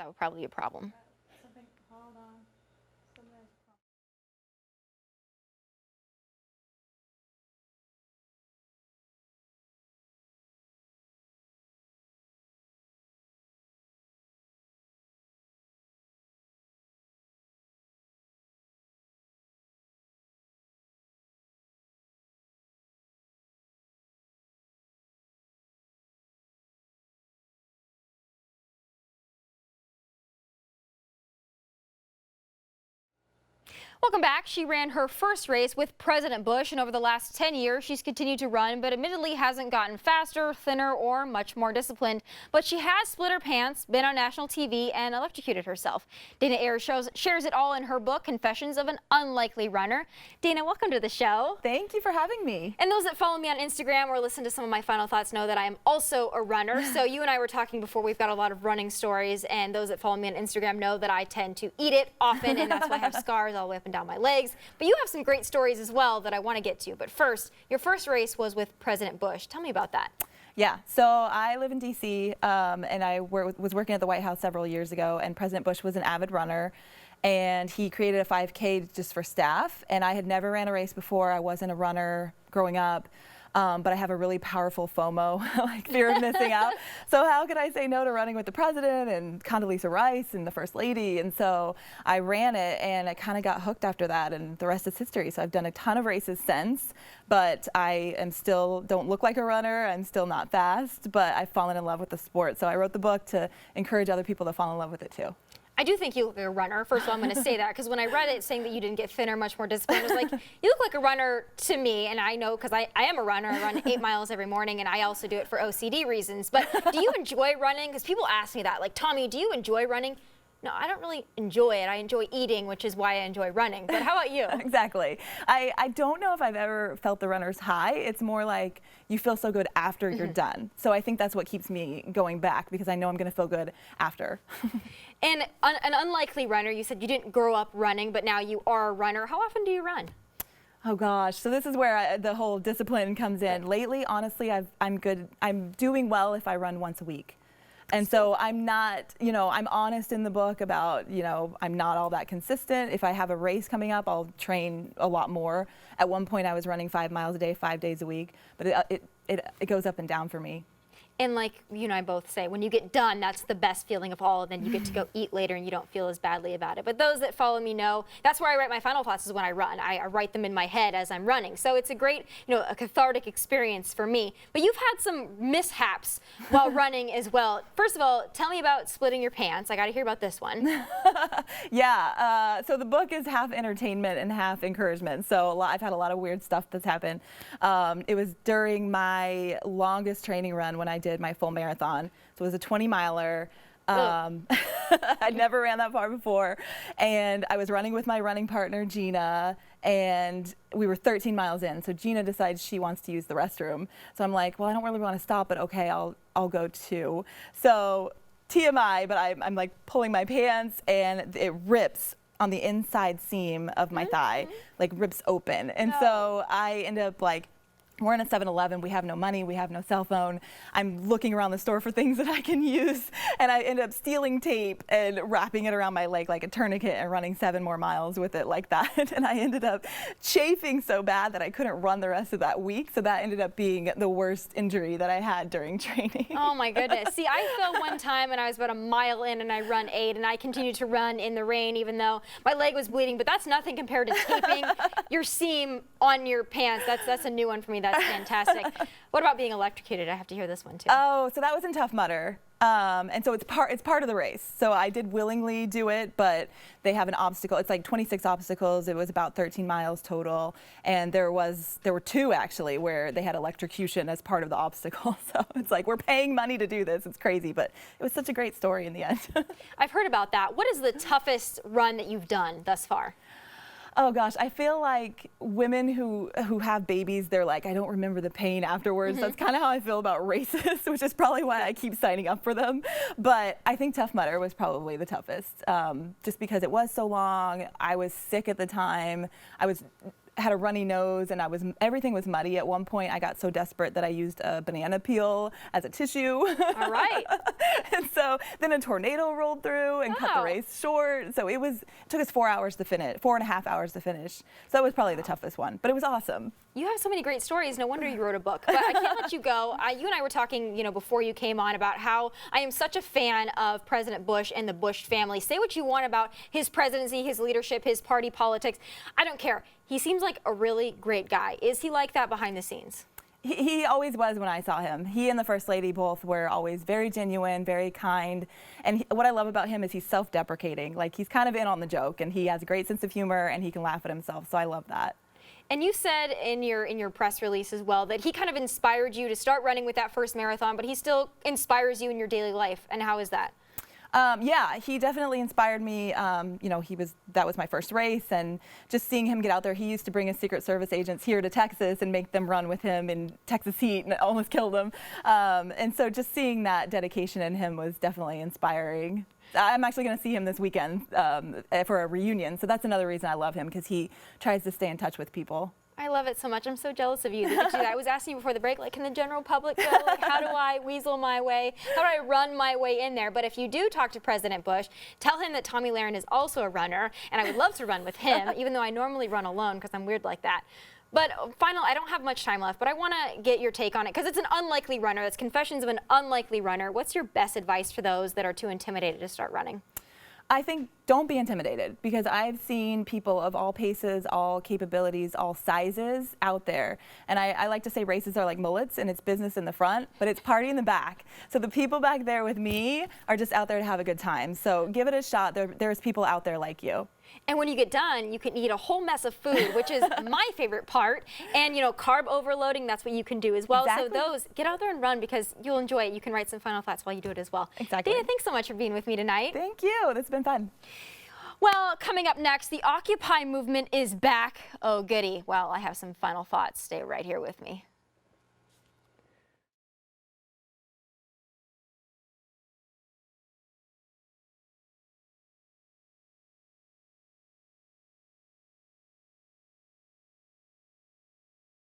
That would probably be a problem. Hold on. Welcome back. She ran her first race with President Bush, and over the last 10 years, she's continued to run, but admittedly hasn't gotten faster, thinner, or much more disciplined. But she has split her pants, been on national TV, and electrocuted herself. Dana Ayers shares it all in her book, Confessions of an Unlikely Runner. Dana, welcome to the show. Thank you for having me. And those that follow me on Instagram or listen to some of my final thoughts know that I am also a runner. So you and I were talking before, we've got a lot of running stories, and those that follow me on Instagram know that I tend to eat it often, and that's why I have scars all the way up and down my legs. But you have some great stories as well that I want to get to. But first, your first race was with President Bush. Tell me about that. Yeah, so I live in D.C. And I was working at the White House several years ago, and President Bush was an avid runner, and he created a 5K just for staff. And I had never ran a race before. I wasn't a runner growing up. But I have a really powerful FOMO, like fear of missing out. So how could I say no to running with the president and Condoleezza Rice and the First Lady? And so I ran it, and I kind of got hooked after that, and the rest is history. So I've done a ton of races since, but I am still, don't look like a runner. I'm still not fast, but I've fallen in love with the sport. So I wrote the book to encourage other people to fall in love with it too. I do think you look like a runner. First of all, I'm going to say that because when I read it saying that you didn't get thinner, much more disciplined, I was like, you look like a runner to me. And I know because I am a runner. I run 8 miles every morning, and I also do it for OCD reasons. But do you enjoy running? Because people ask me that, like, Tommy, do you enjoy running? No, I don't really enjoy it. I enjoy eating, which is why I enjoy running. But how about you? Exactly. I don't know if I've ever felt the runner's high. It's more like you feel so good after you're done. So I think that's what keeps me going back, because I know I'm going to feel good after. And an unlikely runner, you said you didn't grow up running, but now you are a runner. How often do you run? Oh gosh, so this is where the whole discipline comes in. Lately, honestly, I'm doing well if I run once a week. And so I'm not, I'm honest in the book about, I'm not all that consistent. If I have a race coming up, I'll train a lot more. At one point, I was running 5 miles a day, 5 days a week, but it goes up and down for me. And like you and I both say, when you get done, that's the best feeling of all. Then you get to go eat later and you don't feel as badly about it. But those that follow me know that's where I write my final thoughts is when I run. I write them in my head as I'm running. So it's a great, a cathartic experience for me. But you've had some mishaps while running as well. First of all, tell me about splitting your pants. I got to hear about this one. Yeah, so the book is half entertainment and half encouragement. So I've had a lot of weird stuff that's happened. It was during my longest training run when I did my full marathon. So it was a 20-miler. I'd never ran that far before. And I was running with my running partner, Gina, and we were 13 miles in. So Gina decides she wants to use the restroom. So I'm like, well, I don't really want to stop, but okay, I'll go too. So TMI, but I'm like pulling my pants, and it rips on the inside seam of my thigh, like rips open. And so I end up like, we're in a 7-Eleven, we have no money, we have no cell phone. I'm looking around the store for things that I can use, and I end up stealing tape and wrapping it around my leg like a tourniquet and running 7 more miles with it like that. And I ended up chafing so bad that I couldn't run the rest of that week, so that ended up being the worst injury that I had during training. Oh my goodness. See, I fell one time and I was about a mile in and I run 8, and I continued to run in the rain even though my leg was bleeding, but that's nothing compared to taping your seam on your pants. That's a new one for me. That's fantastic. What about being electrocuted? I have to hear this one too. Oh, so that was in Tough Mudder. And so it's part of the race. So I did willingly do it, but they have an obstacle. It's like 26 obstacles. It was about 13 miles total. And there were 2 actually where they had electrocution as part of the obstacle. So it's like, we're paying money to do this. It's crazy, but it was such a great story in the end. I've heard about that. What is the toughest run that you've done thus far? Oh gosh, I feel like women who have babies, they're like, I don't remember the pain afterwards. That's kind of how I feel about races, which is probably why I keep signing up for them. But I think Tough Mudder was probably the toughest, just because it was so long. I was sick at the time. I was had a runny nose, and everything was muddy. At one point, I got so desperate that I used a banana peel as a tissue. All right. And so then a tornado rolled through and cut the race short. So it took us 4 hours to finish, 4.5 hours to finish. So that was probably the toughest one, but it was awesome. You have so many great stories. No wonder you wrote a book. But I can't let you go. You and I were talking, before you came on about how I am such a fan of President Bush and the Bush family. Say what you want about his presidency, his leadership, his party politics. I don't care. He seems like a really great guy. Is he like that behind the scenes? He always was when I saw him. He and the First Lady both were always very genuine, very kind. And what I love about him is he's self-deprecating. Like, he's kind of in on the joke, and he has a great sense of humor, and he can laugh at himself. So I love that. And you said in your press release as well that he kind of inspired you to start running with that first marathon, but he still inspires you in your daily life. And how is that? Yeah, he definitely inspired me. That was my first race, and just seeing him get out there. He used to bring his Secret Service agents here to Texas and make them run with him in Texas heat, and almost killed them. And so just seeing that dedication in him was definitely inspiring. I'm actually going to see him this weekend for a reunion, so that's another reason I love him, because he tries to stay in touch with people. I love it so much. I'm so jealous of you that you do that. I was asking you before the break, like, can the general public go? Like, how do I weasel my way? How do I run my way in there? But if you do talk to President Bush, tell him that Tomi Lahren is also a runner, and I would love to run with him, even though I normally run alone because I'm weird like that. But final, I don't have much time left, but I want to get your take on it because it's an unlikely runner. That's Confessions of an Unlikely Runner. What's your best advice for those that are too intimidated to start running? I think don't be intimidated, because I've seen people of all paces, all capabilities, all sizes out there. And I like to say races are like mullets, and it's business in the front, but it's party in the back. So the people back there with me are just out there to have a good time. So give it a shot. There's people out there like you. And when you get done, you can eat a whole mess of food, which is my favorite part. And, carb overloading, that's what you can do as well. Exactly. So get out there and run, because you'll enjoy it. You can write some final thoughts while you do it as well. Exactly. Dana, thanks so much for being with me tonight. Thank you. This has been fun. Well, coming up next, the Occupy movement is back. Oh, goody. Well, I have some final thoughts. Stay right here with me.